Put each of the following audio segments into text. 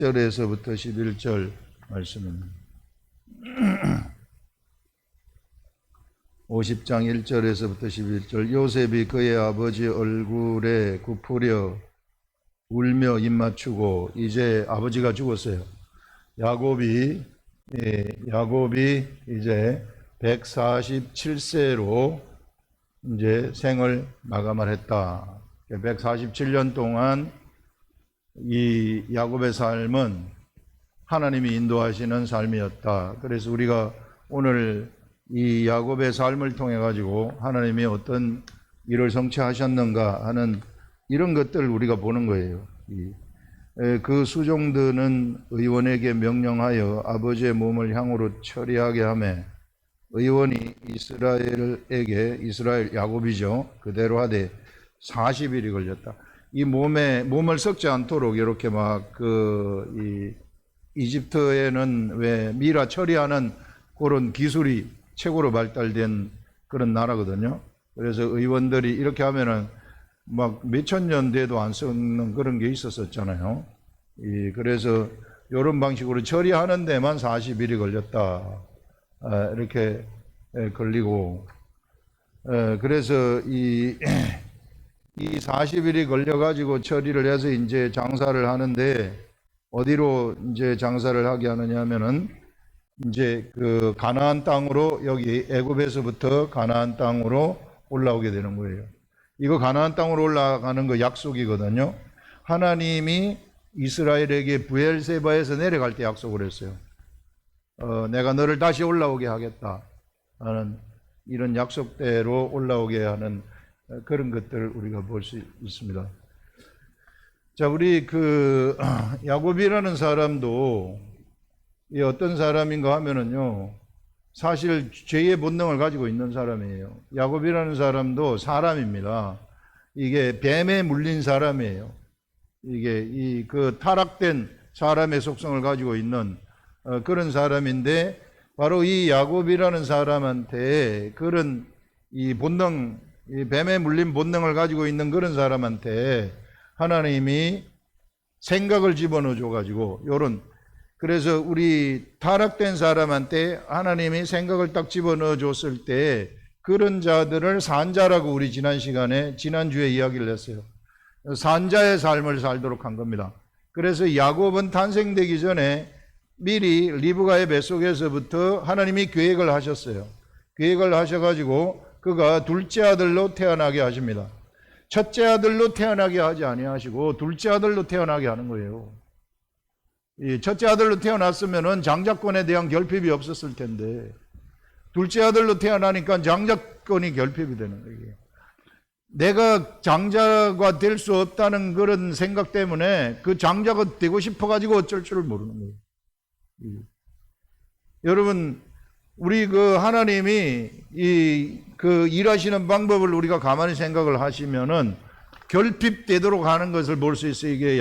10절에서부터 11절 말씀입니다. 50장 1절에서부터 11절. 요셉이 그의 아버지 얼굴에 굽으려 울며 입 맞추고, 이제 아버지가 죽었어요. 야곱이 이제 147세로 이제 생을 마감을 했다. 147년 동안 이 야곱의 삶은 하나님이 인도하시는 삶이었다. 그래서 우리가 오늘 이 야곱의 삶을 통해 가지고 하나님이 어떤 일을 성취하셨는가 하는 이런 것들을 우리가 보는 거예요. 그 수종드는 의원에게 명령하여 아버지의 몸을 향으로 처리하게 하매, 의원이 이스라엘 야곱이죠, 그대로 하되 40일이 걸렸다. 이 몸을 썩지 않도록 이렇게 막 이집트에는 왜 미라 처리하는 그런 기술이 최고로 발달된 그런 나라거든요. 그래서 의원들이 이렇게 하면은 막 몇천 년 돼도 안 썩는 그런 게 있었었잖아요. 그래서 이런 방식으로 처리하는 데만 40일이 걸렸다. 이렇게 걸리고, 그래서 이 40일이 걸려가지고 처리를 해서 이제 장사를 하는데, 어디로 이제 장사를 하게 하느냐 하면은 이제 그 가나안 땅으로, 여기 애굽에서부터 가나안 땅으로 올라오게 되는 거예요. 이거 가나안 땅으로 올라가는 거 약속이거든요. 하나님이 이스라엘에게 브엘세바에서 내려갈 때 약속을 했어요. 내가 너를 다시 올라오게 하겠다 하는 이런 약속대로 올라오게 하는 그런 것들을 우리가 볼 수 있습니다. 자, 우리 야곱이라는 사람도 어떤 사람인가 하면은요, 사실 죄의 본능을 가지고 있는 사람이에요. 야곱이라는 사람도 사람입니다. 이게 뱀에 물린 사람이에요. 이게 타락된 사람의 속성을 가지고 있는 그런 사람인데, 바로 이 야곱이라는 사람한테 그런 이 본능, 이 뱀에 물린 본능을 가지고 있는 그런 사람한테 하나님이 생각을 집어넣어 줘가지고, 그래서 우리 타락된 사람한테 하나님이 생각을 딱 집어넣어 줬을 때 그런 자들을 산자라고 우리 지난주에 이야기를 했어요. 산자의 삶을 살도록 한 겁니다. 그래서 야곱은 탄생되기 전에 미리 리브가의 뱃속에서부터 하나님이 계획을 하셨어요. 계획을 하셔가지고 그가 둘째 아들로 태어나게 하십니다. 첫째 아들로 태어나게 하지 아니하시고 둘째 아들로 태어나게 하는 거예요. 이 첫째 아들로 태어났으면은 장자권에 대한 결핍이 없었을 텐데, 둘째 아들로 태어나니까 장자권이 결핍이 되는 거예요. 내가 장자가 될 수 없다는 그런 생각 때문에 그 장자가 되고 싶어가지고 어쩔 줄을 모르는 거예요. 여러분, 우리 하나님이 일하시는 방법을 우리가 가만히 생각을 하시면은 결핍되도록 하는 것을 볼 수 있어요. 이게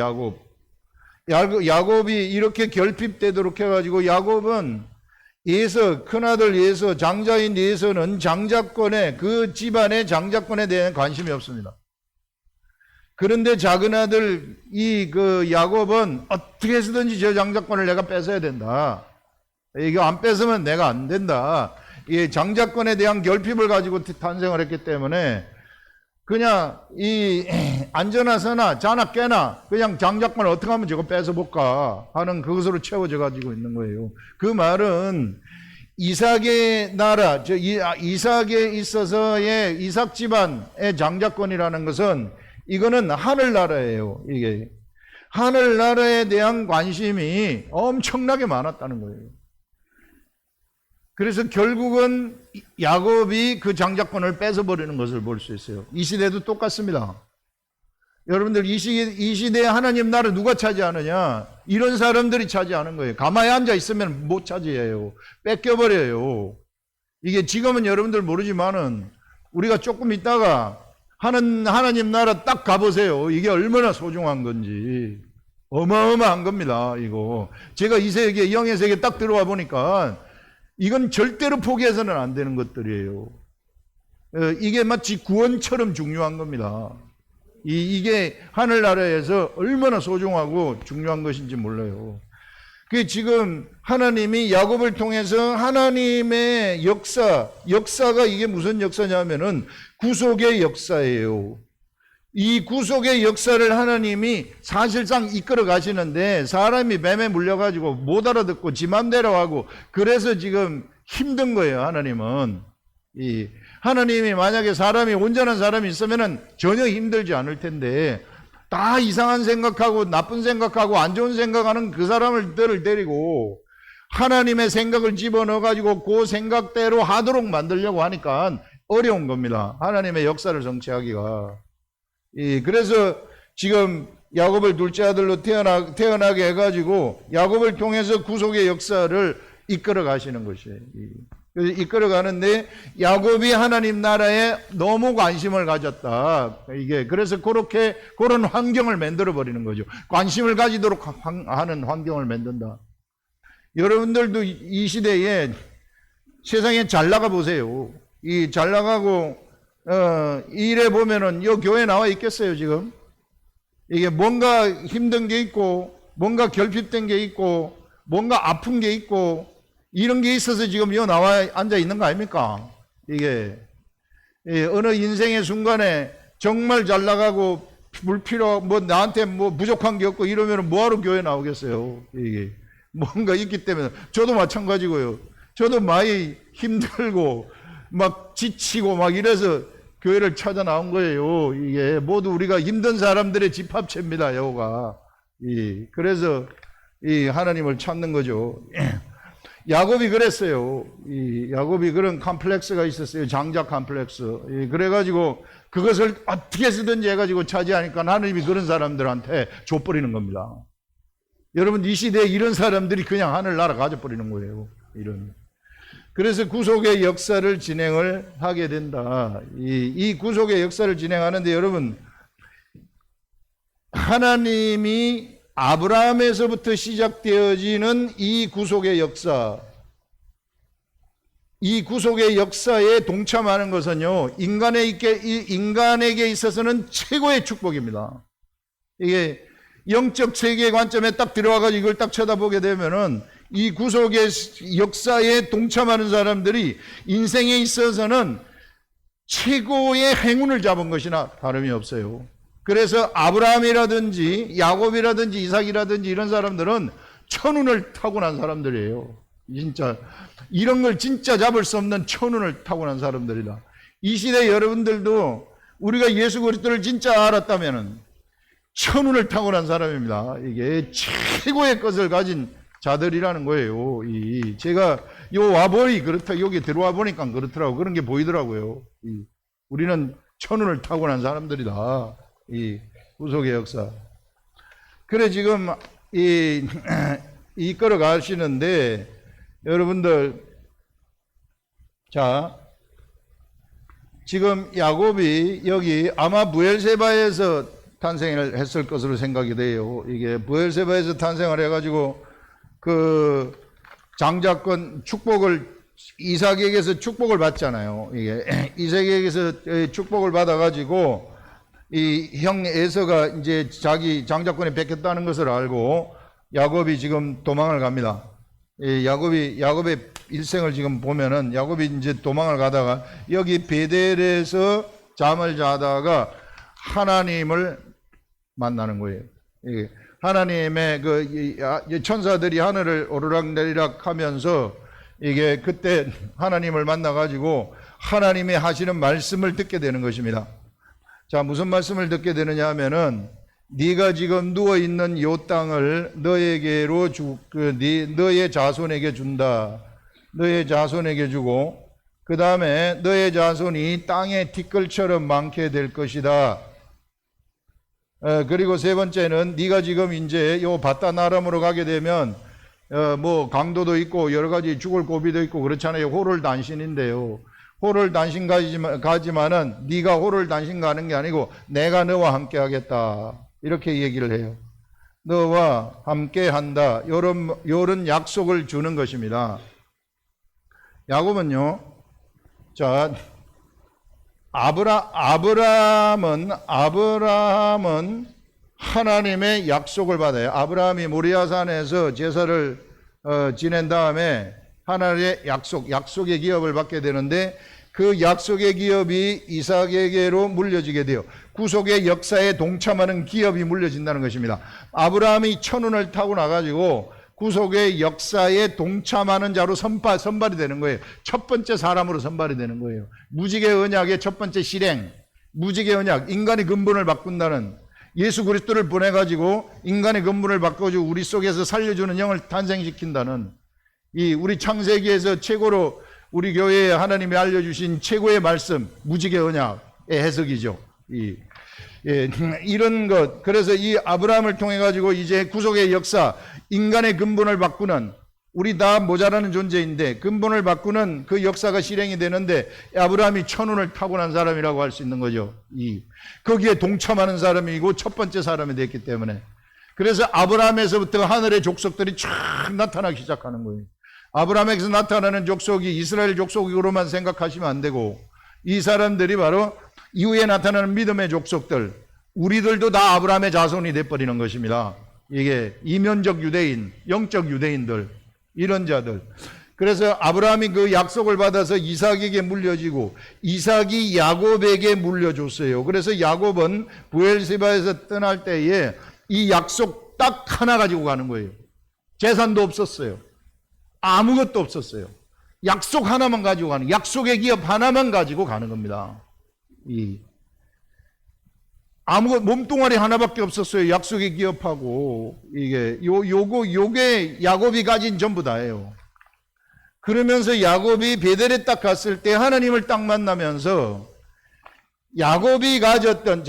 야곱이 이렇게 결핍되도록 해가지고, 야곱은 큰아들 예서, 장자인 예서는 장자권에, 그 집안의 장자권에 대한 관심이 없습니다. 그런데 작은 아들 야곱은 어떻게 해서든지 저 장자권을 내가 뺏어야 된다. 이거 안 뺏으면 내가 안 된다. 이 장자권에 대한 결핍을 가지고 탄생을 했기 때문에 그냥 앉아나서나 자나 깨나 그냥 장자권을 어떻게 하면 저거 뺏어볼까 하는 그것으로 채워져 가지고 있는 거예요. 그 말은 이삭의 나라, 이삭에 있어서의 이삭 집안의 장자권이라는 것은 이거는 하늘나라예요. 이게 하늘나라에 대한 관심이 엄청나게 많았다는 거예요. 그래서 결국은 야곱이 그 장자권을 뺏어버리는 것을 볼 수 있어요. 이 시대도 똑같습니다. 여러분들, 이 시대에 하나님 나라 누가 차지하느냐? 이런 사람들이 차지하는 거예요. 가만히 앉아 있으면 못 차지해요. 뺏겨버려요. 이게 지금은 여러분들 모르지만은 우리가 조금 있다가 하나님 나라 딱 가보세요. 이게 얼마나 소중한 건지. 어마어마한 겁니다, 이거. 제가 이 세계, 영의 세계 딱 들어와 보니까 이건 절대로 포기해서는 안 되는 것들이에요. 이게 마치 구원처럼 중요한 겁니다. 이게 하늘나라에서 얼마나 소중하고 중요한 것인지 몰라요. 그 지금 하나님이 야곱을 통해서 하나님의 역사가 이게 무슨 역사냐면은 구속의 역사예요. 이 구속의 역사를 하나님이 사실상 이끌어 가시는데 사람이 뱀에 물려가지고 못 알아듣고 지 맘대로 하고 그래서 지금 힘든 거예요. 하나님은. 하나님이 만약에 온전한 사람이 있으면은 전혀 힘들지 않을 텐데 다 이상한 생각하고 나쁜 생각하고 안 좋은 생각하는 그 사람들을 데리고 하나님의 생각을 집어넣어 가지고 그 생각대로 하도록 만들려고 하니까 어려운 겁니다. 하나님의 역사를 성취하기가. 그래서 지금 야곱을 둘째 아들로 태어나게 해가지고 야곱을 통해서 구속의 역사를 이끌어 가시는 것이에요. 그래서 이끌어 가는데 야곱이 하나님 나라에 너무 관심을 가졌다. 그래서 그런 환경을 만들어 버리는 거죠. 관심을 가지도록 하는 환경을 만든다. 여러분들도 이 시대에 세상에 잘 나가 보세요. 잘 나가고 일해 보면은 요 교회 나와 있겠어요, 지금? 이게 뭔가 힘든 게 있고, 뭔가 결핍된 게 있고, 뭔가 아픈 게 있고, 이런 게 있어서 지금 요 나와 앉아 있는 거 아닙니까? 이게 어느 인생의 순간에 정말 잘 나가고 나한테 부족한 게 없고 이러면 뭐하러 교회 나오겠어요? 이게 뭔가 있기 때문에. 저도 마찬가지고요. 저도 많이 힘들고 막 지치고 막 이래서 교회를 찾아 나온 거예요. 이게 모두 우리가 힘든 사람들의 집합체입니다, 여호가. 그래서 하나님을 찾는 거죠. 야곱이 그랬어요. 야곱이 그런 컴플렉스가 있었어요. 장자 컴플렉스. 그래가지고 그것을 어떻게 해서든지 해가지고 차지하니까 하나님이 그런 사람들한테 줘버리는 겁니다. 여러분, 이 시대에 이런 사람들이 그냥 하늘나라 가져버리는 거예요. 그래서 구속의 역사를 진행을 하게 된다. 이 구속의 역사를 진행하는데 여러분, 하나님이 아브라함에서부터 시작되어지는 이 구속의 역사에 동참하는 것은요, 인간에게 있어서는 최고의 축복입니다. 이게 영적 세계의 관점에 딱 들어와가지고 이걸 딱 쳐다보게 되면은 이 구속의 역사에 동참하는 사람들이 인생에 있어서는 최고의 행운을 잡은 것이나 다름이 없어요. 그래서 아브라함이라든지 야곱이라든지 이삭이라든지 이런 사람들은 천운을 타고난 사람들이에요. 진짜 이런 걸 진짜 잡을 수 없는 천운을 타고난 사람들이다. 이 시대 여러분들도 우리가 예수 그리스도를 진짜 알았다면은 천운을 타고난 사람입니다. 이게 최고의 것을 가진 자들이라는 거예요. 제가 와보니 그렇다, 여기 들어와 보니까 그렇더라고. 그런 게 보이더라고요. 우리는 천운을 타고난 사람들이다. 구속의 역사. 그래, 지금 이끌어 가시는데, 여러분들, 자, 지금 야곱이 여기 아마 부엘세바에서 탄생을 했을 것으로 생각이 돼요. 이게 부엘세바에서 탄생을 해가지고 그 장자권 이삭에게서 축복을 받잖아요. 이게 이삭에게서 축복을 받아가지고 이 형 에서가 이제 자기 장자권에 뺏겼다는 것을 알고 야곱이 지금 도망을 갑니다. 야곱의 일생을 지금 보면은 야곱이 이제 도망을 가다가 여기 베델에서 잠을 자다가 하나님을 만나는 거예요. 하나님의 천사들이 하늘을 오르락내리락 하면서 이게 그때 하나님을 만나가지고 하나님의 하시는 말씀을 듣게 되는 것입니다. 자, 무슨 말씀을 듣게 되느냐 하면은 네가 지금 누워있는 이 땅을 너에게로 너의 자손에게 준다. 너의 자손에게 주고 그 다음에 너의 자손이 땅의 티끌처럼 많게 될 것이다. 그리고 세 번째는 네가 지금 이제 요 바다나람으로 가게 되면 강도도 있고 여러 가지 죽을 고비도 있고 그렇잖아요. 호롤단신인데요. 호롤단신 가지만은 네가 호롤단신 가는 게 아니고 내가 너와 함께 하겠다. 이렇게 얘기를 해요. 너와 함께 한다. 요런 약속을 주는 것입니다. 야곱은요, 자, 아브라함은 하나님의 약속을 받아요. 아브라함이 모리아산에서 제사를 지낸 다음에 하나님의 약속의 기업을 받게 되는데 그 약속의 기업이 이삭에게로 물려지게 돼요. 구속의 역사에 동참하는 기업이 물려진다는 것입니다. 아브라함이 천운을 타고 나가지고 구속의 역사에 동참하는 자로 선발이 되는 거예요. 첫 번째 사람으로 선발이 되는 거예요. 무지개 언약의 첫 번째 실행, 무지개 언약, 인간의 근본을 바꾼다는, 예수 그리스도를 보내가지고 인간의 근본을 바꿔주고 우리 속에서 살려주는 영을 탄생시킨다는, 이 우리 창세기에서 최고로 우리 교회에 하나님이 알려주신 최고의 말씀, 무지개 언약의 해석이죠. 이런 것. 그래서 이 아브라함을 통해 가지고 이제 구속의 역사, 인간의 근본을 바꾸는, 우리 다 모자라는 존재인데 근본을 바꾸는 그 역사가 실행이 되는데 아브라함이 천운을 타고난 사람이라고 할 수 있는 거죠. 거기에 동참하는 사람이고 첫 번째 사람이 됐기 때문에. 그래서 아브라함에서부터 하늘의 족속들이 쫙 나타나기 시작하는 거예요. 아브라함에게서 나타나는 족속이 이스라엘 족속으로만 생각하시면 안 되고, 이 사람들이 바로 이후에 나타나는 믿음의 족속들, 우리들도 다 아브라함의 자손이 돼버리는 것입니다. 이게 이면적 유대인, 영적 유대인들, 이런 자들. 그래서 아브라함이 그 약속을 받아서 이삭에게 물려지고 이삭이 야곱에게 물려줬어요. 그래서 야곱은 부엘세바에서 떠날 때에 이 약속 딱 하나 가지고 가는 거예요. 재산도 없었어요. 아무것도 없었어요. 약속 하나만 가지고 가는, 약속의 기업 하나만 가지고 가는 겁니다. 아무것, 몸뚱아리 하나밖에 없었어요. 약속의 기업하고, 요게 야곱이 가진 전부 다예요. 그러면서 야곱이 베델에 딱 갔을 때 하나님을 딱 만나면서 야곱에 가졌던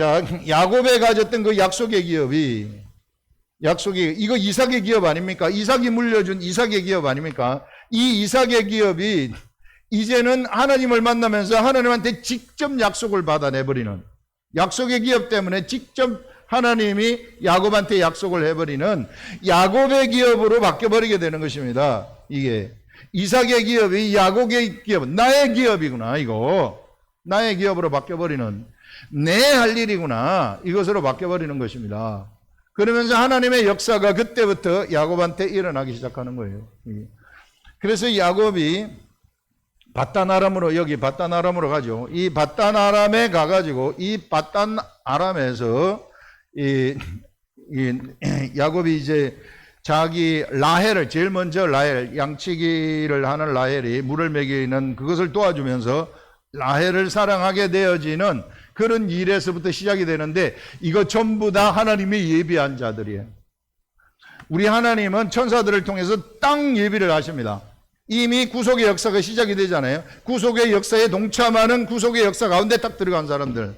그 약속의 기업이, 이거 이삭의 기업 아닙니까? 이삭이 물려준 이삭의 기업 아닙니까? 이 이삭의 기업이 이제는 하나님을 만나면서 하나님한테 직접 약속을 받아내버리는, 약속의 기업 때문에 직접 하나님이 야곱한테 약속을 해버리는 야곱의 기업으로 바뀌어버리게 되는 것입니다. 이게 이삭의 기업이 야곱의 기업, 나의 기업이구나, 이거 나의 기업으로 바뀌어버리는, 내 할 일이구나, 이것으로 바뀌어버리는 것입니다. 그러면서 하나님의 역사가 그때부터 야곱한테 일어나기 시작하는 거예요. 그래서 야곱이 바단 아람으로 가죠. 이 바단 아람에 가가지고 이 바단 아람에서 야곱이 이제 자기 라헬을, 제일 먼저 라헬, 양치기를 하는 라헬이 물을 먹이는 그것을 도와주면서 라헬을 사랑하게 되어지는 그런 일에서부터 시작이 되는데, 이거 전부 다 하나님이 예비한 자들이에요. 우리 하나님은 천사들을 통해서 딱 예비를 하십니다. 이미 구속의 역사가 시작이 되잖아요. 구속의 역사에 동참하는 구속의 역사 가운데 딱 들어간 사람들.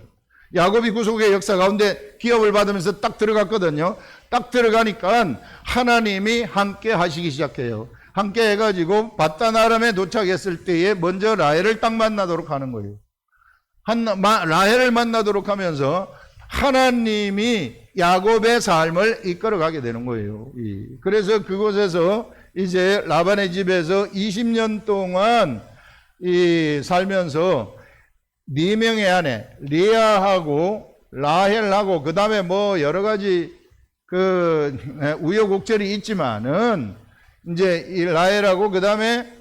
야곱이 구속의 역사 가운데 기업을 받으면서 딱 들어갔거든요. 딱 들어가니까 하나님이 함께 하시기 시작해요. 함께 해가지고 바단 아람에 도착했을 때에 먼저 라헬을 딱 만나도록 하는 거예요. 라헬을 만나도록 하면서 하나님이 야곱의 삶을 이끌어가게 되는 거예요. 그래서 그곳에서 이제 라반의 집에서 20년 동안 살면서 4명의 아내, 레아하고 라헬하고, 그 다음에 뭐 여러 가지 그 우여곡절이 있지만은, 이제 이 라헬하고, 그 다음에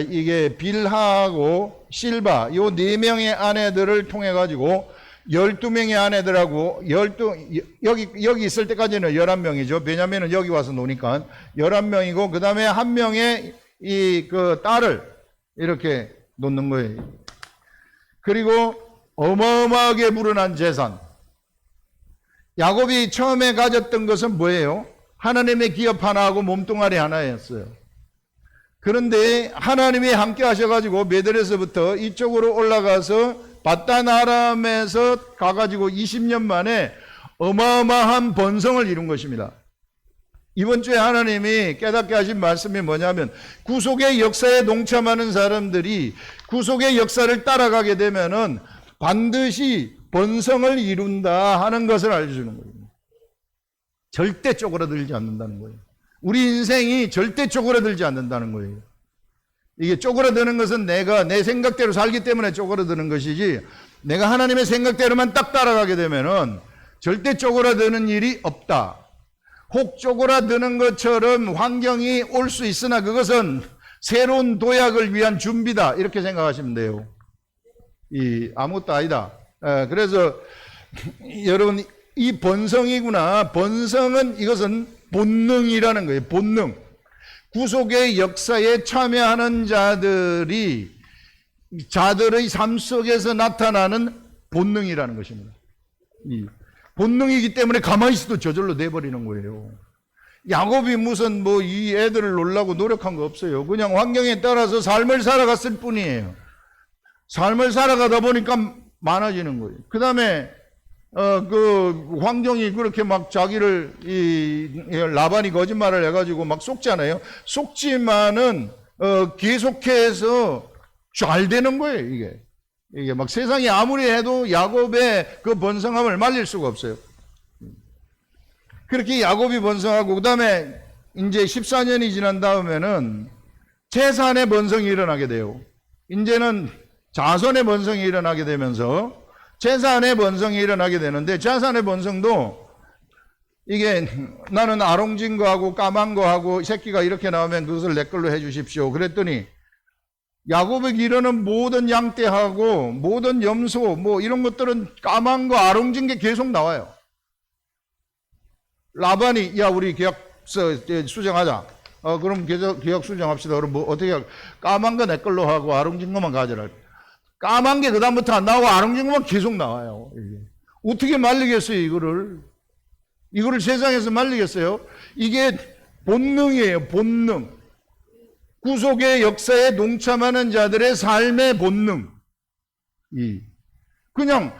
이게 빌하하고 실바, 요 4명의 아내들을 통해 가지고 12명의 아내들하고 여기 있을 때까지는 11명이죠. 베냐민은 여기 와서 노니까 11명이고, 그 다음에 한 명의 그 딸을 이렇게 놓는 거예요. 그리고 어마어마하게 불어난 재산. 야곱이 처음에 가졌던 것은 뭐예요? 하나님의 기업 하나하고 몸뚱아리 하나였어요. 그런데 하나님이 함께 하셔가지고 베델에서부터 이쪽으로 올라가서 바단 아람에서 가가지고 20년 만에 어마어마한 번성을 이룬 것입니다. 이번 주에 하나님이 깨닫게 하신 말씀이 뭐냐면, 구속의 역사에 동참하는 사람들이 구속의 역사를 따라가게 되면은 반드시 번성을 이룬다 하는 것을 알려주는 거예요. 절대 쪼그라들지 않는다는 거예요. 우리 인생이 절대 쪼그라들지 않는다는 거예요. 이게 쪼그라드는 것은 내가 내 생각대로 살기 때문에 쪼그라드는 것이지, 내가 하나님의 생각대로만 딱 따라가게 되면은 절대 쪼그라드는 일이 없다. 혹 쪼그라드는 것처럼 환경이 올 수 있으나 그것은 새로운 도약을 위한 준비다. 이렇게 생각하시면 돼요. 아무것도 아니다. 그래서 여러분, 이 본성이구나. 본성은 이것은 본능이라는 거예요. 본능. 구속의 역사에 참여하는 자들의 삶 속에서 나타나는 본능이라는 것입니다. 본능이기 때문에 가만히 있어도 저절로 내버리는 거예요. 야곱이 무슨 이 애들을 놀라고 노력한 거 없어요. 그냥 환경에 따라서 삶을 살아갔을 뿐이에요. 삶을 살아가다 보니까 많아지는 거예요. 그 다음에 그 환경이 그렇게 막 자기를 라반이 거짓말을 해가지고 막 속잖아요. 속지만은 계속해서 잘 되는 거예요. 이게 막 세상이 아무리 해도 야곱의 그 번성함을 말릴 수가 없어요. 그렇게 야곱이 번성하고, 그 다음에 이제 14년이 지난 다음에는 재산의 번성이 일어나게 돼요. 이제는 자손의 번성이 일어나게 되면서 재산의 번성이 일어나게 되는데, 재산의 번성도 이게 나는 아롱진 거하고 까만 거하고 새끼가 이렇게 나오면 그것을 내 걸로 해 주십시오. 그랬더니 야곱에게 이르는 모든 양떼하고 모든 염소 이런 것들은 까만 거 아롱진 게 계속 나와요. 라반이 야 우리 계약서 수정하자. 그럼 계약 수정합시다. 그럼 어떻게 까만 거 내 걸로 하고 아롱진 거만 가져라. 까만 게 그다음부터 안 나오고 아롱진 거만 계속 나와요. 어떻게 말리겠어요, 이거를 세상에서 말리겠어요? 이게 본능이에요, 본능. 구속의 역사에 동참하는 자들의 삶의 본능. 그냥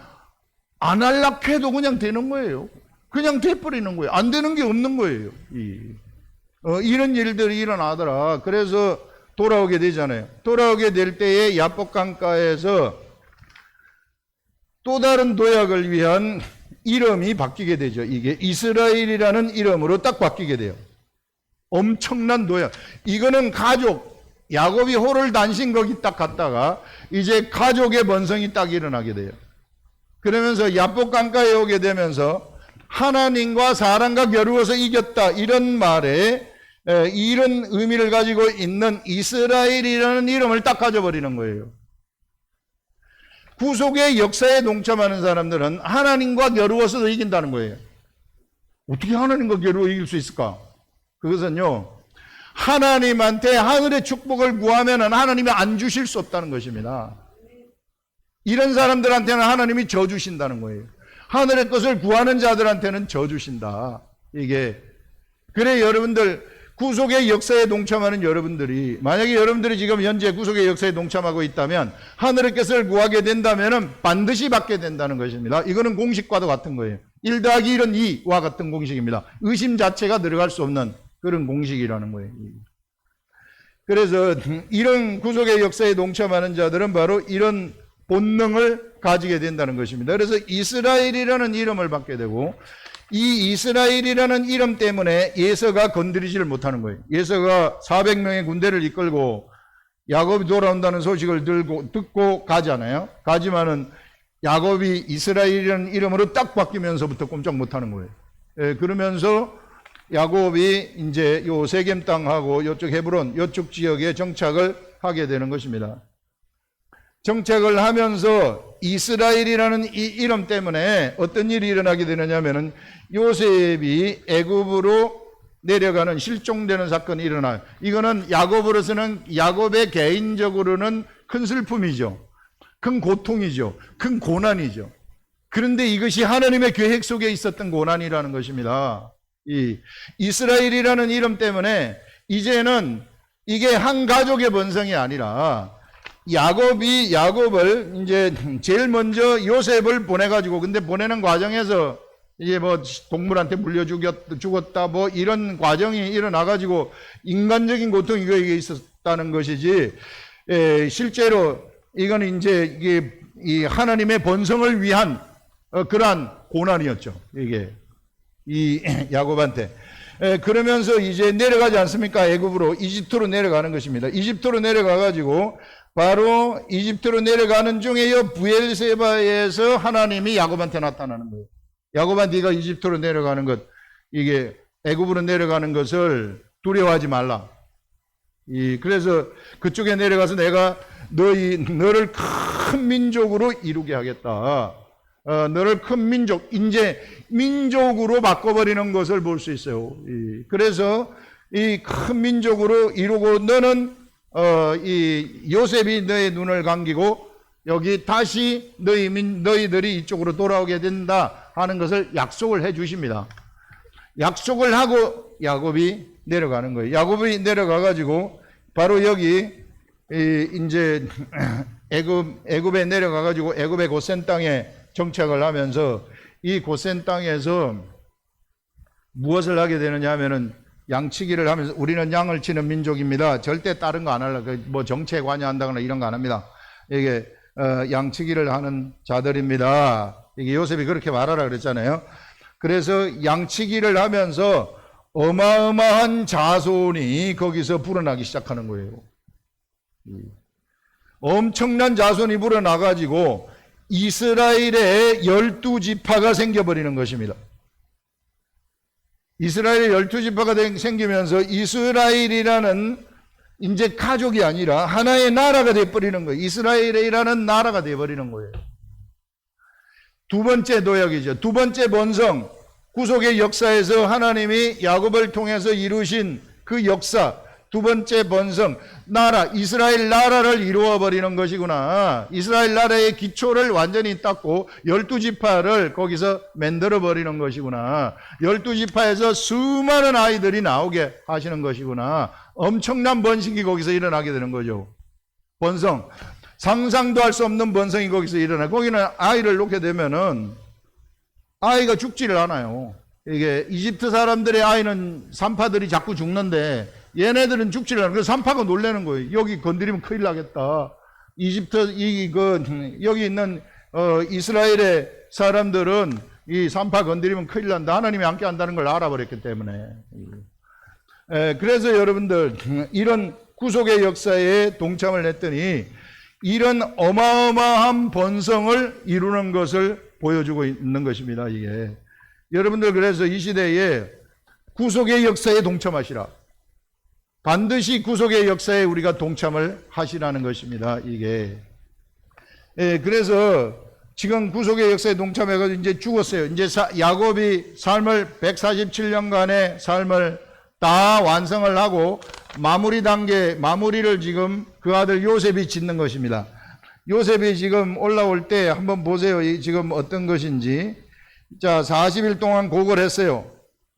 안 할라 해도 그냥 되는 거예요. 그냥 돼버리는 거예요. 안 되는 게 없는 거예요. 이런 일들이 일어나더라. 그래서 돌아오게 되잖아요. 돌아오게 될 때에 야복강가에서 또 다른 도약을 위한 이름이 바뀌게 되죠. 이게 이스라엘이라는 이름으로 딱 바뀌게 돼요. 엄청난 도약. 이거는 가족, 야곱이 호를 단신 거기 딱 갔다가 이제 가족의 번성이 딱 일어나게 돼요. 그러면서 야복강가에 오게 되면서 하나님과 사람과 겨루어서 이겼다, 이런 말에 이런 의미를 가지고 있는 이스라엘이라는 이름을 딱 가져버리는 거예요. 구속의 역사에 동참하는 사람들은 하나님과 겨루어서도 이긴다는 거예요. 어떻게 하나님과 겨루어 이길 수 있을까? 그것은요, 하나님한테 하늘의 축복을 구하면 하나님이 안 주실 수 없다는 것입니다. 이런 사람들한테는 하나님이 져 주신다는 거예요. 하늘의 것을 구하는 자들한테는 져 주신다. 이게 그래, 여러분들 구속의 역사에 동참하는 여러분들이, 만약에 여러분들이 지금 현재 구속의 역사에 동참하고 있다면 하늘의 것을 구하게 된다면 반드시 받게 된다는 것입니다. 이거는 공식과도 같은 거예요. 1 더하기 1은 2와 같은 공식입니다. 의심 자체가 들어갈 수 없는 그런 공식이라는 거예요. 그래서 이런 구속의 역사에 동참하는 자들은 바로 이런 본능을 가지게 된다는 것입니다. 그래서 이스라엘이라는 이름을 받게 되고, 이 이스라엘이라는 이름 때문에 예서가 건드리지를 못하는 거예요. 예서가 400명의 군대를 이끌고 야곱이 돌아온다는 소식을 듣고 가잖아요. 가지만은 야곱이 이스라엘이라는 이름으로 딱 바뀌면서부터 꼼짝 못하는 거예요. 그러면서 야곱이 이제 요 세겜 땅하고 요쪽 헤브론 요쪽 지역에 정착을 하게 되는 것입니다. 정착을 하면서 이스라엘이라는 이 이름 때문에 어떤 일이 일어나게 되느냐면은 요셉이 애굽으로 내려가는 실종되는 사건이 일어나요. 이거는 야곱으로서는, 야곱의 개인적으로는 큰 슬픔이죠. 큰 고통이죠. 큰 고난이죠. 그런데 이것이 하나님의 계획 속에 있었던 고난이라는 것입니다. 이 이스라엘이라는 이름 때문에 이제는 이게 한 가족의 번성이 아니라 야곱이 야곱을 이제 제일 먼저 요셉을 보내가지고, 근데 보내는 과정에서 이제 동물한테 물려 죽었다 이런 과정이 일어나가지고 인간적인 고통이 그에게 있었다는 것이지, 실제로 이거는 이제 이게 이 하나님의 번성을 위한 그러한 고난이었죠. 이게 이 야곱한테. 그러면서 이제 내려가지 않습니까? 애굽으로, 이집트로 내려가는 것입니다. 이집트로 내려가가지고 바로 이집트로 내려가는 중에요, 부엘세바에서 하나님이 야곱한테 나타나는 거예요. 야곱아, 네가 이집트로 내려가는 것, 이게 애굽으로 내려가는 것을 두려워하지 말라. 그래서 그쪽에 내려가서 내가 너를 큰 민족으로 이루게 하겠다. 너를 큰 민족, 이제 민족으로 바꿔버리는 것을 볼 수 있어요. 그래서 이 큰 민족으로 이루고 너는 이 요셉이 너의 눈을 감기고 여기 다시 너희들이 이쪽으로 돌아오게 된다 하는 것을 약속을 해 주십니다. 약속을 하고 야곱이 내려가는 거예요. 야곱이 내려가가지고 바로 여기 이제 애굽에 내려가가지고 애굽의 고센 땅에 정착을 하면서 이 고센 땅에서 무엇을 하게 되느냐 하면은 양치기를 하면서 우리는 양을 치는 민족입니다. 절대 다른 거 안 하려고 뭐 정치에 관여한다거나 이런 거 안 합니다. 이게 양치기를 하는 자들입니다. 이게 요셉이 그렇게 말하라 그랬잖아요. 그래서 양치기를 하면서 어마어마한 자손이 거기서 불어나기 시작하는 거예요. 엄청난 자손이 불어나가지고 이스라엘의 12지파가 생겨버리는 것입니다. 이스라엘의 12지파가 생기면서 이스라엘이라는 이제 가족이 아니라 하나의 나라가 되어버리는 거예요. 이스라엘이라는 나라가 되어버리는 거예요. 두 번째 도약이죠. 두 번째 번성, 구속의 역사에서 하나님이 야곱을 통해서 이루신 그 역사, 두 번째 번성, 나라, 이스라엘 나라를 이루어 버리는 것이구나. 이스라엘 나라의 기초를 완전히 닦고 12지파를 거기서 만들어 버리는 것이구나. 12지파에서 수많은 아이들이 나오게 하시는 것이구나. 엄청난 번식이 거기서 일어나게 되는 거죠. 번성, 상상도 할 수 없는 번성이 거기서 일어나. 거기는 아이를 놓게 되면은 아이가 죽지를 않아요. 이게 이집트 사람들의 아이는 산파들이 자꾸 죽는데 얘네들은 죽지를 않아요. 그래서 산파가 놀라는 거예요. 여기 건드리면 큰일 나겠다. 여기 있는 이스라엘의 사람들은 이 산파 건드리면 큰일 난다. 하나님이 함께 한다는 걸 알아버렸기 때문에. 그래서 여러분들 이런 구속의 역사에 동참을 했더니 이런 어마어마한 번성을 이루는 것을 보여주고 있는 것입니다. 이게 여러분들, 그래서 이 시대에 구속의 역사에 동참하시라. 반드시 구속의 역사에 우리가 동참을 하시라는 것입니다. 이게 그래서 지금 구속의 역사에 동참해가지고 이제 죽었어요. 이제 야곱이 삶을 147년간의 삶을 다 완성을 하고 마무리를 지금 그 아들 요셉이 짓는 것입니다. 요셉이 지금 올라올 때 한번 보세요. 지금 어떤 것인지. 자, 40일 동안 곡을 했어요.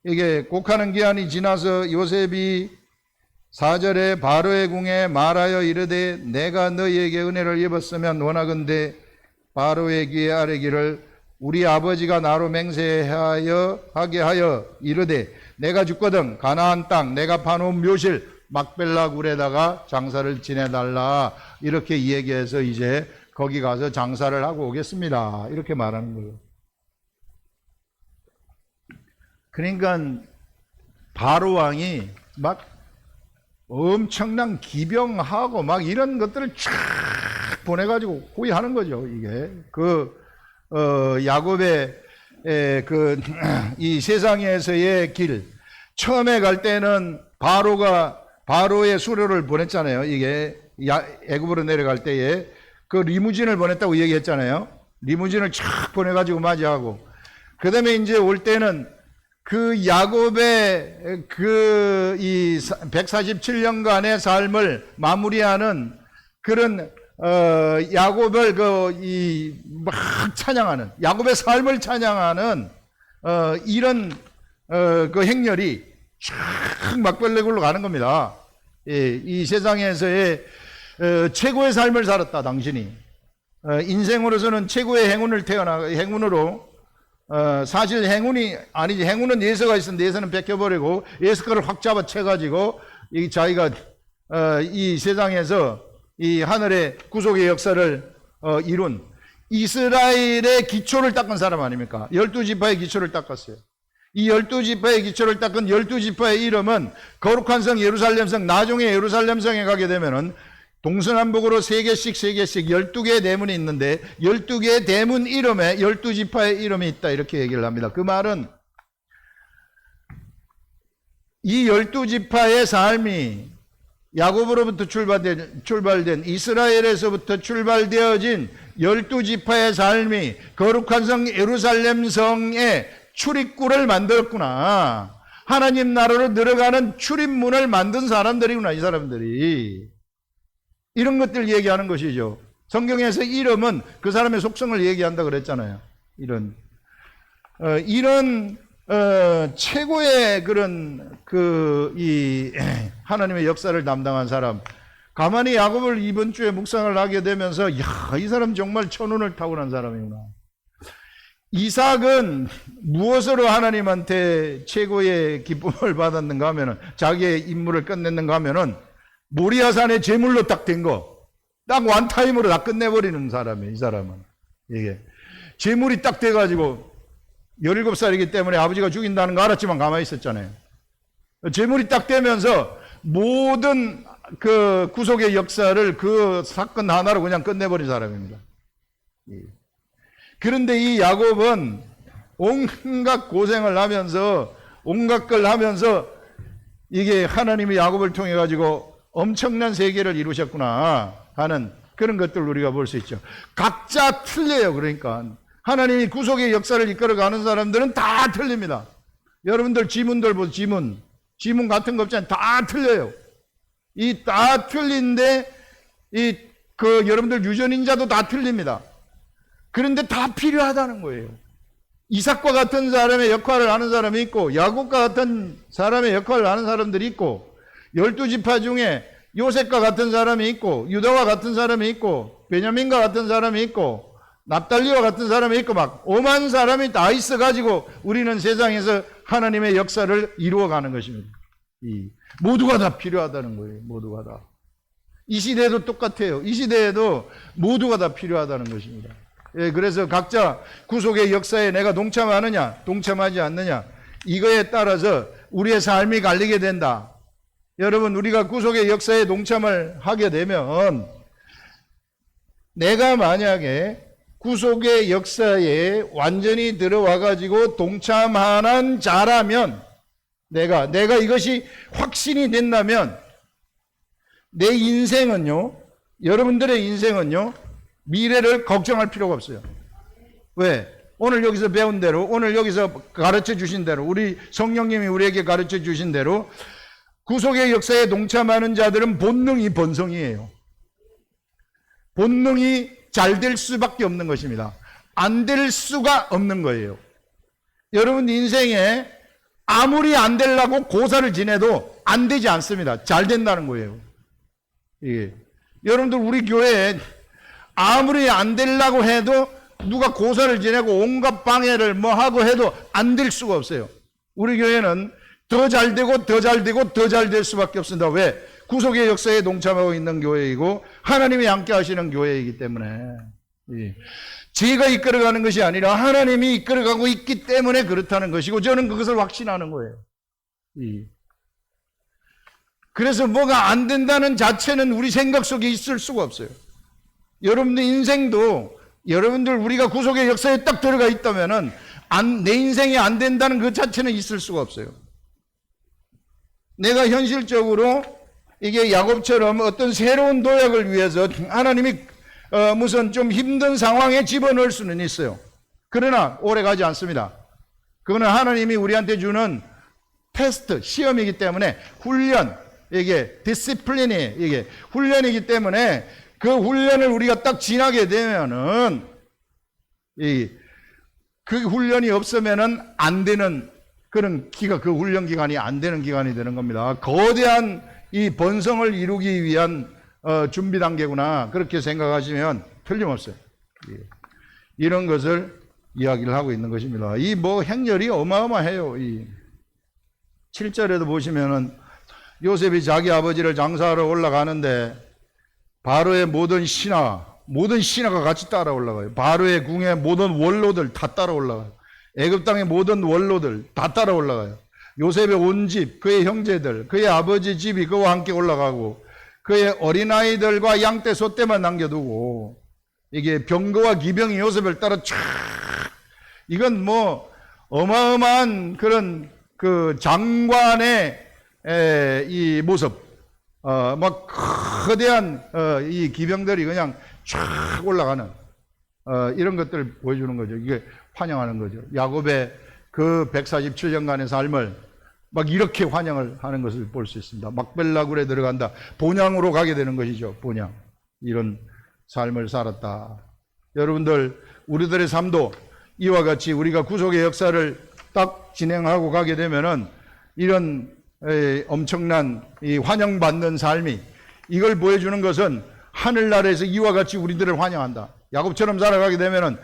이게 곡하는 기한이 지나서 요셉이 4절에 바로의 궁에 말하여 이르되 내가 너희에게 은혜를 입었으면 원하건대 바로의 귀에 아뢰기를 우리 아버지가 나로 맹세하게 하여 이르되 내가 죽거든 가나안 땅 내가 파놓은 묘실 막벨라 굴에다가 장사를 지내달라. 이렇게 얘기해서 이제 거기 가서 장사를 하고 오겠습니다. 이렇게 말하는 거예요. 그러니까 바로 왕이 막 엄청난 기병하고 막 이런 것들을 쫙 보내가지고 호위하는 거죠. 이게 야곱의 이 세상에서의 길, 처음에 갈 때는 바로의 수레를 보냈잖아요. 이게 애굽으로 내려갈 때에 그 리무진을 보냈다고 얘기했잖아요. 리무진을 쫙 보내가지고 맞이하고, 그 다음에 이제 올 때는 그 야곱의 이 147년간의 삶을 마무리하는 그런 야곱을 막 찬양하는, 야곱의 삶을 찬양하는 이런 그 행렬이 쫙 막벨레굴로 가는 겁니다. 이 세상에서의 최고의 삶을 살았다 당신이. 인생으로서는 최고의 행운으로 사실 행운이 아니지. 행운은 예서가 있었는데 예서는 뺏겨버리고 예서가를 확 잡아채가지고 자기가 이 세상에서 이 하늘의 구속의 역사를 이룬 이스라엘의 기초를 닦은 사람 아닙니까? 12지파의 기초를 닦았어요. 이 12지파의 기초를 닦은 12지파의 이름은 거룩한 성 예루살렘성, 나중에 예루살렘성에 가게 되면은 동서남북으로 3개씩 12개의 대문이 있는데 12개의 대문 이름에 12지파의 이름이 있다, 이렇게 얘기를 합니다. 그 말은 이 12지파의 삶이 야곱으로부터 출발된 이스라엘에서부터 출발되어진 12지파의 삶이 거룩한 성 예루살렘 성의 출입구를 만들었구나. 하나님 나라로 들어가는 출입문을 만든 사람들이구나, 이 사람들이. 이런 것들 얘기하는 것이죠. 성경에서 이름은 그 사람의 속성을 얘기한다 그랬잖아요. 이런 최고의 그런 이 하나님의 역사를 담당한 사람. 가만히 야곱을 이번 주에 묵상을 하게 되면서, 야, 이 사람 정말 천운을 타고난 사람이구나. 이삭은 무엇으로 하나님한테 최고의 기쁨을 받았는가 하면은, 자기의 임무를 끝냈는가 하면은, 모리아산의 제물로 딱 된 거, 딱 원타임으로 다 끝내버리는 사람이에요, 이 사람은. 이게. 제물이 딱 돼가지고, 17살이기 때문에 아버지가 죽인다는 거 알았지만 가만히 있었잖아요. 제물이 딱 되면서 모든 그 구속의 역사를 그 사건 하나로 그냥 끝내버린 사람입니다. 그런데 이 야곱은 온갖 고생을 하면서, 온갖 걸 하면서, 이게 하나님이 야곱을 통해 가지고 엄청난 세계를 이루셨구나 하는 그런 것들을 우리가 볼 수 있죠. 각자 틀려요. 그러니까 하나님이 구속의 역사를 이끌어가는 사람들은 다 틀립니다. 여러분들 지문들 보세요. 지문 같은 거 없잖아요. 다 틀려요. 이 다 틀린데 여러분들 유전인자도 다 틀립니다. 그런데 다 필요하다는 거예요. 이삭과 같은 사람의 역할을 하는 사람이 있고, 야곱과 같은 사람의 역할을 하는 사람들이 있고, 12지파 중에 요셉과 같은 사람이 있고, 유다와 같은 사람이 있고, 베냐민과 같은 사람이 있고, 납달리와 같은 사람이 있고, 막 오만 사람이 다 있어가지고 우리는 세상에서 하나님의 역사를 이루어가는 것입니다. 모두가 다 필요하다는 거예요. 모두가 다. 이 시대에도 똑같아요. 이 시대에도 모두가 다 필요하다는 것입니다. 예, 그래서 각자 구속의 역사에 내가 동참하느냐, 동참하지 않느냐, 이거에 따라서 우리의 삶이 갈리게 된다. 여러분, 우리가 구속의 역사에 동참을 하게 되면, 내가 만약에 구속의 역사에 완전히 들어와가지고 동참하는 자라면, 내가 이것이 확신이 된다면, 내 인생은요, 여러분들의 인생은요, 미래를 걱정할 필요가 없어요. 왜? 오늘 여기서 배운 대로, 오늘 여기서 가르쳐 주신 대로, 우리 성령님이 우리에게 가르쳐 주신 대로, 구속의 역사에 동참하는 자들은 본능이 번성이에요. 본능이 잘 될 수밖에 없는 것입니다. 안 될 수가 없는 거예요. 여러분 인생에 아무리 안 되려고 고사를 지내도 안 되지 않습니다. 잘 된다는 거예요. 예. 여러분들 우리 교회에 아무리 안 되려고 해도 누가 고사를 지내고 온갖 방해를 뭐 하고 해도 안 될 수가 없어요. 우리 교회는 더 잘 되고 더 잘 되고 더 잘 될 수밖에 없습니다. 왜? 구속의 역사에 동참하고 있는 교회이고 하나님이 함께 하시는 교회이기 때문에. 제가 이끌어가는 것이 아니라 하나님이 이끌어가고 있기 때문에 그렇다는 것이고 저는 그것을 확신하는 거예요. 그래서 뭐가 안 된다는 자체는 우리 생각 속에 있을 수가 없어요. 여러분들 인생도 여러분들 우리가 구속의 역사에 딱 들어가 있다면은 내 인생이 안 된다는 그 자체는 있을 수가 없어요. 내가 현실적으로 이게 야곱처럼 어떤 새로운 도약을 위해서 하나님이 무슨 좀 힘든 상황에 집어넣을 수는 있어요. 그러나 오래 가지 않습니다. 그거는 하나님이 우리한테 주는 테스트, 시험이기 때문에 훈련, 이게 디시플린이 이게 훈련이기 때문에 그 훈련을 우리가 딱 지나게 되면은 그 훈련이 없으면은 안 되는 그런 그 훈련 기간이 안 되는 기간이 되는 겁니다. 거대한 이 번성을 이루기 위한 준비 단계구나. 그렇게 생각하시면 틀림없어요. 이런 것을 이야기를 하고 있는 것입니다. 이 뭐 행렬이 어마어마해요. 7절에도 보시면은 요셉이 자기 아버지를 장사하러 올라가는데 바로의 모든 신하가 같이 따라 올라가요. 바로의 궁의 모든 원로들 다 따라 올라가요. 애굽 땅의 모든 원로들 다 따라 올라가요. 요셉의 온 집, 그의 형제들, 그의 아버지 집이 그와 함께 올라가고 그의 어린아이들과 양떼 소떼만 남겨두고 이게 병거와 기병이 요셉을 따라 쫙, 이건 뭐 어마어마한 그런 그 장관의 이 모습, 막 거대한 이 기병들이 그냥 쫙 올라가는 이런 것들을 보여주는 거죠. 이게 환영하는 거죠. 야곱의 그 147년간의 삶을 막 이렇게 환영을 하는 것을 볼 수 있습니다. 막벨라굴에 들어간다. 본향으로 가게 되는 것이죠. 본향. 이런 삶을 살았다. 여러분들, 우리들의 삶도 이와 같이 우리가 구속의 역사를 딱 진행하고 가게 되면은 이런 엄청난 이 환영받는 삶이, 이걸 보여주는 것은 하늘나라에서 이와 같이 우리들을 환영한다. 야곱처럼 살아가게 되면은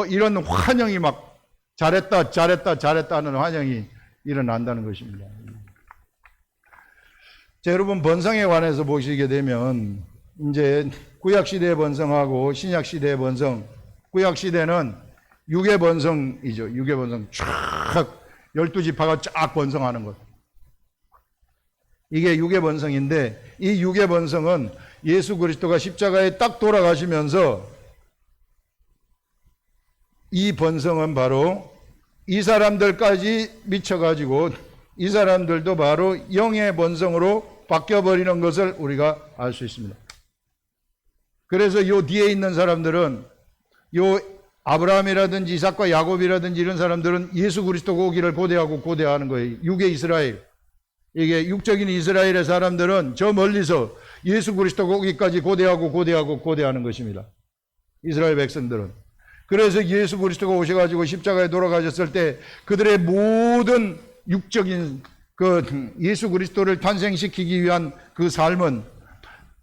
이런 환영이 막 잘했다, 잘했다, 잘했다 하는 환영이 일어난다는 것입니다. 자, 여러분, 번성에 관해서 보시게 되면 이제 구약시대의 번성하고 신약시대의 번성, 구약시대는 육의 번성이죠. 육의 번성, 쫙 12지파가 쫙 번성하는 것. 이게 육의 번성인데, 이 육의 번성은 예수 그리스도가 십자가에 딱 돌아가시면서 이 번성은 바로 이 사람들까지 미쳐가지고 이 사람들도 바로 영의 번성으로 바뀌어버리는 것을 우리가 알 수 있습니다. 그래서 요 뒤에 있는 사람들은, 요 아브라함이라든지 이삭과 야곱이라든지 이런 사람들은 예수 그리스도가 오기를 고대하는 거예요. 육의 이스라엘. 이게 육적인 이스라엘의 사람들은 저 멀리서 예수 그리스도가 오기까지 고대하는 것입니다. 이스라엘 백성들은. 그래서 예수 그리스도가 오셔가지고 십자가에 돌아가셨을 때 그들의 모든 육적인 그 예수 그리스도를 탄생시키기 위한 그 삶은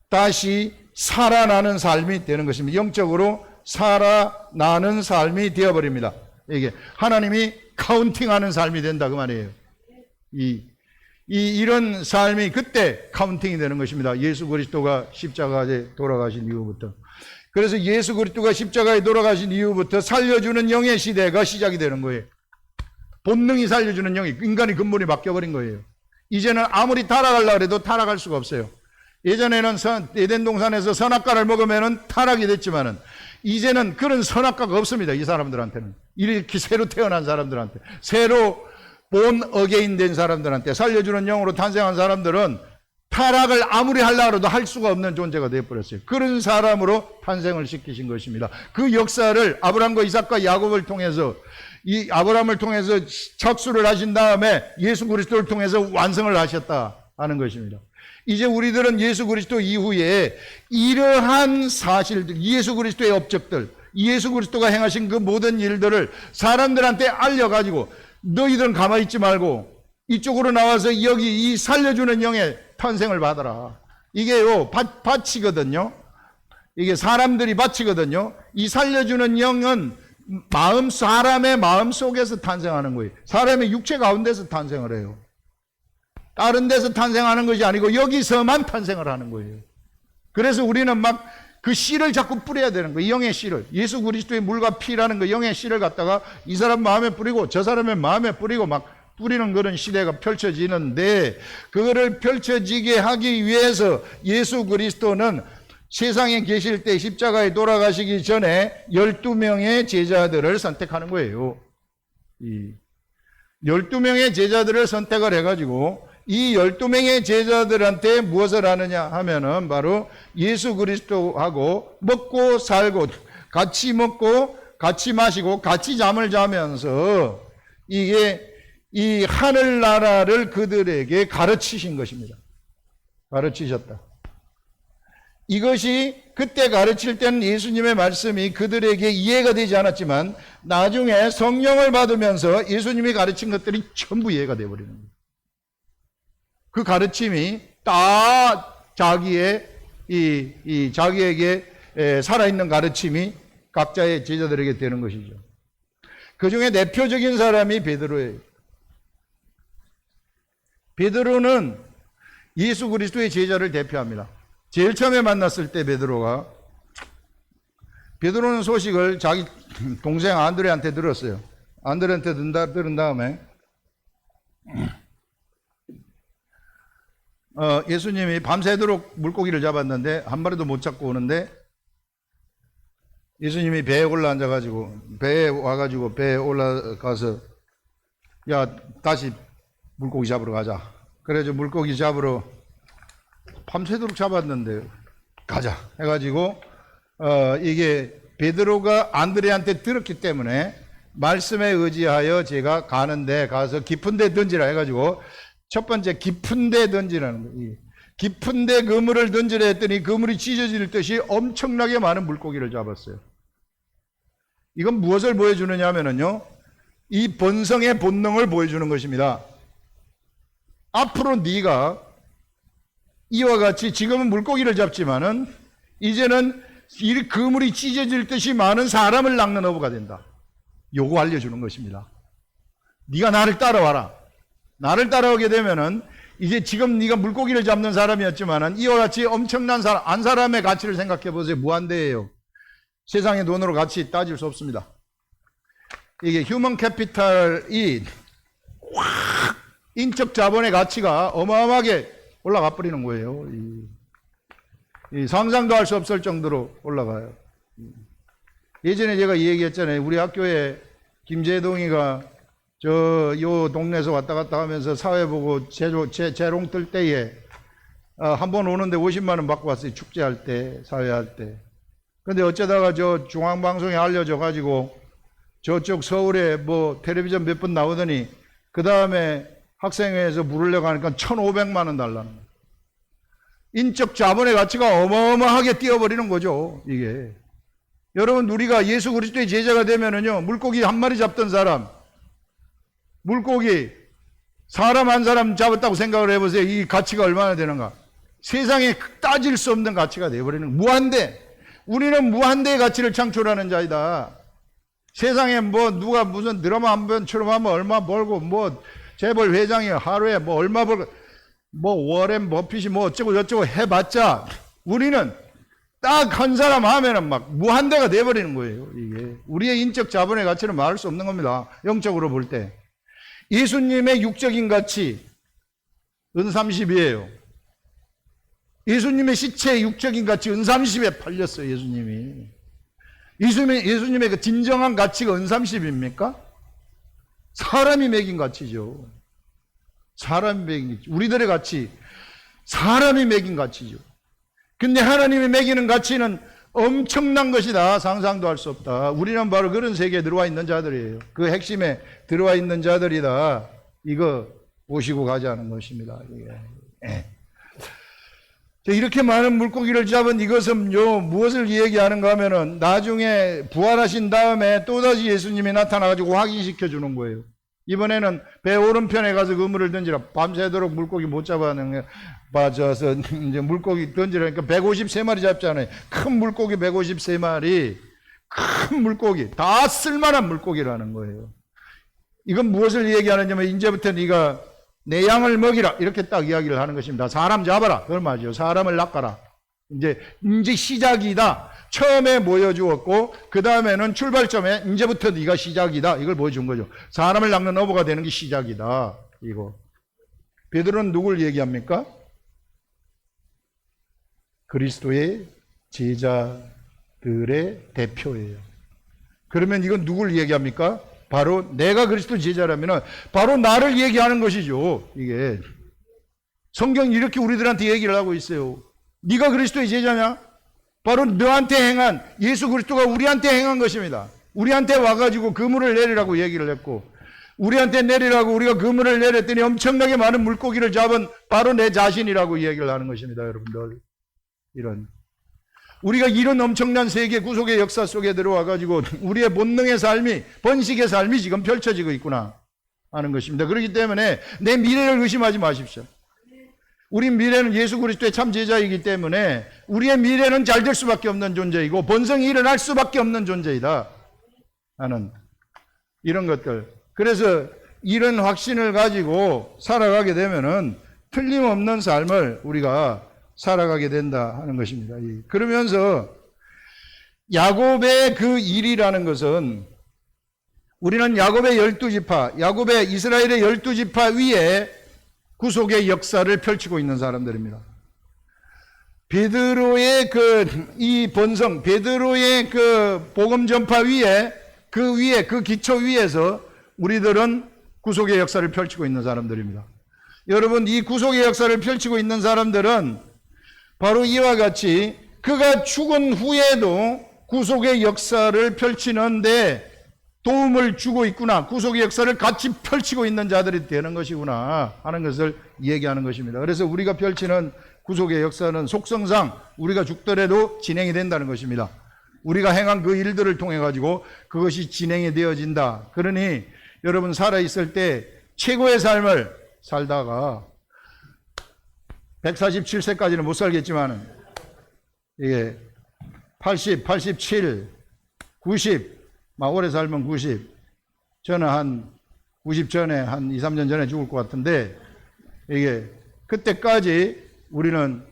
다시 살아나는 삶이 되는 것입니다. 영적으로 살아나는 삶이 되어버립니다. 이게 하나님이 카운팅하는 삶이 된다 그 말이에요. 이런 삶이 그때 카운팅이 되는 것입니다. 예수 그리스도가 십자가에 돌아가신 이후부터. 그래서 예수 그리스도가 십자가에 돌아가신 이후부터 살려주는 영의 시대가 시작이 되는 거예요. 본능이 살려주는 영이, 인간의 근본이 바뀌어버린 거예요. 이제는 아무리 타락하려고 해도 타락할 수가 없어요. 예전에는 에덴 동산에서 선악과를 먹으면 타락이 됐지만은 이제는 그런 선악과가 없습니다. 이 사람들한테는. 이렇게 새로 태어난 사람들한테, 새로 본 어게인 된 사람들한테, 살려주는 영으로 탄생한 사람들은 타락을 아무리 하려고 해도 할 수가 없는 존재가 되어버렸어요. 그런 사람으로 탄생을 시키신 것입니다. 그 역사를 아브라함과 이삭과 야곱을 통해서, 이 아브라함을 통해서 착수를 하신 다음에 예수 그리스도를 통해서 완성을 하셨다 하는 것입니다. 이제 우리들은 예수 그리스도 이후에 이러한 사실들, 예수 그리스도의 업적들, 예수 그리스도가 행하신 그 모든 일들을 사람들한테 알려가지고 너희들은 가만히 있지 말고 이쪽으로 나와서 여기 이 살려주는 영의 탄생을 받아라. 이게요, 밭이거든요. 이게 사람들이 밭이거든요. 이 살려주는 영은 사람의 마음 속에서 탄생하는 거예요. 사람의 육체 가운데서 탄생을 해요. 다른 데서 탄생하는 것이 아니고 여기서만 탄생을 하는 거예요. 그래서 우리는 막 그 씨를 자꾸 뿌려야 되는 거예요. 영의 씨를. 예수 그리스도의 물과 피라는 그 영의 씨를 갖다가 이 사람 마음에 뿌리고 저 사람의 마음에 뿌리고 막 뿌리는 그런 시대가 펼쳐지는데, 그거를 펼쳐지게 하기 위해서 예수 그리스도는 세상에 계실 때 십자가에 돌아가시기 전에 12명의 제자들을 선택하는 거예요. 이 12명의 제자들을 선택을 해가지고 이 12명의 제자들한테 무엇을 하느냐 하면은 바로 예수 그리스도하고 먹고 살고 같이 먹고 같이 마시고 같이 잠을 자면서 이게 이 하늘나라를 그들에게 가르치신 것입니다. 가르치셨다. 이것이 그때 가르칠 때는 예수님의 말씀이 그들에게 이해가 되지 않았지만 나중에 성령을 받으면서 예수님이 가르친 것들이 전부 이해가 되어버리는 거예요. 그 가르침이 다 자기의 자기에게 살아있는 가르침이 각자의 제자들에게 되는 것이죠. 그 중에 대표적인 사람이 베드로예요. 베드로는 예수 그리스도의 제자를 대표합니다. 제일 처음에 만났을 때 베드로는 소식을 자기 동생 안드레한테 들었어요. 안드레한테 들은 다음에 예수님이 밤새도록 물고기를 잡았는데 한 마리도 못 잡고 오는데 예수님이 배에 올라앉아가지고 배에 와가지고 배에 올라가서 야 다시 물고기 잡으러 가자. 그래서 물고기 잡으러 밤새도록 잡았는데 가자 해가지고 이게 베드로가 안드레한테 들었기 때문에 말씀에 의지하여 제가 가는데 가서 깊은 데 던지라 해가지고 첫 번째 깊은 데 던지라는 거예요. 깊은 데 그물을 던지라 했더니 그물이 찢어질 듯이 엄청나게 많은 물고기를 잡았어요. 이건 무엇을 보여주느냐 하면요, 이 번성의 본능을 보여주는 것입니다. 앞으로 네가 이와 같이 지금은 물고기를 잡지만은 이제는 이 그물이 찢어질 듯이 많은 사람을 낚는 어부가 된다. 요거 알려주는 것입니다. 네가 나를 따라와라. 나를 따라오게 되면은 이제 지금 네가 물고기를 잡는 사람이었지만은 이와 같이 엄청난 사람, 한 사람의 가치를 생각해 보세요. 무한대예요. 세상의 돈으로 가치 따질 수 없습니다. 이게 휴먼 캐피탈이 확 인적 자본의 가치가 어마어마하게 올라가 버리는 거예요. 이 상상도 할 수 없을 정도로 올라가요. 예전에 제가 이 얘기했잖아요. 우리 학교에 김재동이가 요 동네에서 왔다 갔다 하면서 사회 보고 재롱 뜰 때에 한 번 오는데 50만 원 받고 왔어요. 축제할 때, 사회할 때. 근데 어쩌다가 저 중앙방송에 알려져 가지고 저쪽 서울에 뭐 텔레비전 몇 번 나오더니 그 다음에 학생회에서 물으려고 하니까 1,500만 원 달라는 거예요. 인적 자본의 가치가 어마어마하게 뛰어버리는 거죠, 이게. 여러분, 우리가 예수 그리스도의 제자가 되면은요, 물고기 한 마리 잡던 사람, 물고기 사람 한 사람 잡았다고 생각을 해보세요. 이 가치가 얼마나 되는가? 세상에 따질 수 없는 가치가 되어버리는, 무한대. 우리는 무한대의 가치를 창출하는 자이다. 세상에 뭐 누가 무슨 드라마 한 번처럼 하면 얼마 벌고, 뭐 재벌 회장이 하루에 뭐 얼마 벌고, 뭐 워렌 버핏이 뭐 어쩌고 저쩌고 해봤자 우리는 딱 한 사람 하면은 막 무한대가 돼버리는 거예요. 이게 우리의 인적 자본의 가치는 말할 수 없는 겁니다. 영적으로 볼 때. 예수님의 육적인 가치 은30이에요. 예수님의 시체의 육적인 가치 은30에 팔렸어요. 예수님의 그 진정한 가치가 은30입니까? 사람이 매긴 가치죠. 사람이 매긴, 우리들의 가치, 사람이 매긴 가치죠. 근데 하나님이 매기는 가치는 엄청난 것이다. 상상도 할 수 없다. 우리는 바로 그런 세계에 들어와 있는 자들이에요. 그 핵심에 들어와 있는 자들이다. 이거 보시고 가자는 것입니다. 이렇게 많은 물고기를 잡은 이것은요, 무엇을 얘기하는가 하면은 나중에 부활하신 다음에 또다시 예수님이 나타나가지고 확인시켜 주는 거예요. 이번에는 배 오른편에 가서 그물을 던지라. 밤새도록 물고기 못 잡아내는 빠져서 이제 물고기 던지라니까 153마리 잡잖아요. 큰 물고기 153마리. 큰 물고기. 다 쓸만한 물고기라는 거예요. 이건 무엇을 얘기하느냐면 이제부터 네가 내 양을 먹이라. 이렇게 딱 이야기를 하는 것입니다. 사람 잡아라. 그걸 말이죠. 사람을 낚아라. 이제 시작이다. 처음에 보여주었고 그 다음에는 출발점에 이제부터 네가 시작이다. 이걸 보여준 거죠. 사람을 낚는 어부가 되는 게 시작이다. 이거. 베드로는 누굴 얘기합니까? 그리스도의 제자들의 대표예요. 그러면 이건 누굴 얘기합니까? 바로 내가 그리스도 제자라면 바로 나를 얘기하는 것이죠. 이게 성경이 이렇게 우리들한테 얘기를 하고 있어요. 네가 그리스도의 제자냐? 바로 너한테 행한, 예수 그리스도가 우리한테 행한 것입니다. 우리한테 와가지고 그물을 내리라고 얘기를 했고, 우리한테 내리라고 우리가 그물을 내렸더니 엄청나게 많은 물고기를 잡은 바로 내 자신이라고 얘기를 하는 것입니다. 여러분들, 우리가 이런 엄청난 세계 구속의 역사 속에 들어와가지고 우리의 본능의 삶이, 번식의 삶이 지금 펼쳐지고 있구나 하는 것입니다. 그렇기 때문에 내 미래를 의심하지 마십시오. 우리 미래는 예수 그리스도의 참 제자이기 때문에 우리의 미래는 잘 될 수밖에 없는 존재이고 번성이 일어날 수밖에 없는 존재이다 하는 이런 것들. 그래서 이런 확신을 가지고 살아가게 되면은 틀림없는 삶을 우리가 살아가게 된다 하는 것입니다. 그러면서 야곱의 그 일이라는 것은 우리는 야곱의 12지파, 야곱의 이스라엘의 12지파 위에 구속의 역사를 펼치고 있는 사람들입니다. 베드로의 이 본성, 베드로의 복음 전파 위에 그 기초 위에서 우리들은 구속의 역사를 펼치고 있는 사람들입니다. 여러분, 이 구속의 역사를 펼치고 있는 사람들은 바로 이와 같이 그가 죽은 후에도 구속의 역사를 펼치는데 도움을 주고 있구나, 구속의 역사를 같이 펼치고 있는 자들이 되는 것이구나 하는 것을 얘기하는 것입니다. 그래서 우리가 펼치는 구속의 역사는 속성상 우리가 죽더라도 진행이 된다는 것입니다. 우리가 행한 그 일들을 통해 가지고 그것이 진행이 되어진다. 그러니 여러분, 살아있을 때 최고의 삶을 살다가 147세까지는 못 살겠지만 이게 80, 87, 90, 막 오래 살면 90. 저는 한 90 전에, 한 2, 3년 전에 죽을 것 같은데, 이게 그때까지 우리는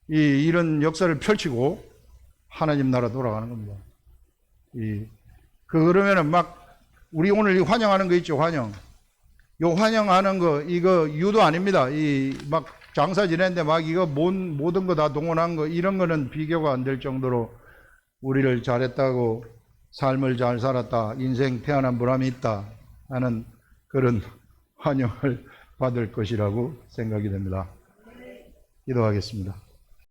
이런 역사를 펼치고 하나님 나라 돌아가는 겁니다. 그러면은 막 우리 오늘 이 환영하는 거 있죠, 환영. 요 환영하는 거, 이거 유도 아닙니다. 막 장사 지냈는데 막 이거 모든 거 다 동원한 거, 이런 거는 비교가 안 될 정도로 우리를 잘했다고, 삶을 잘 살았다, 인생 태어난 보람이 있다 하는 그런 환영을 받을 것이라고 생각이 됩니다. 기도하겠습니다.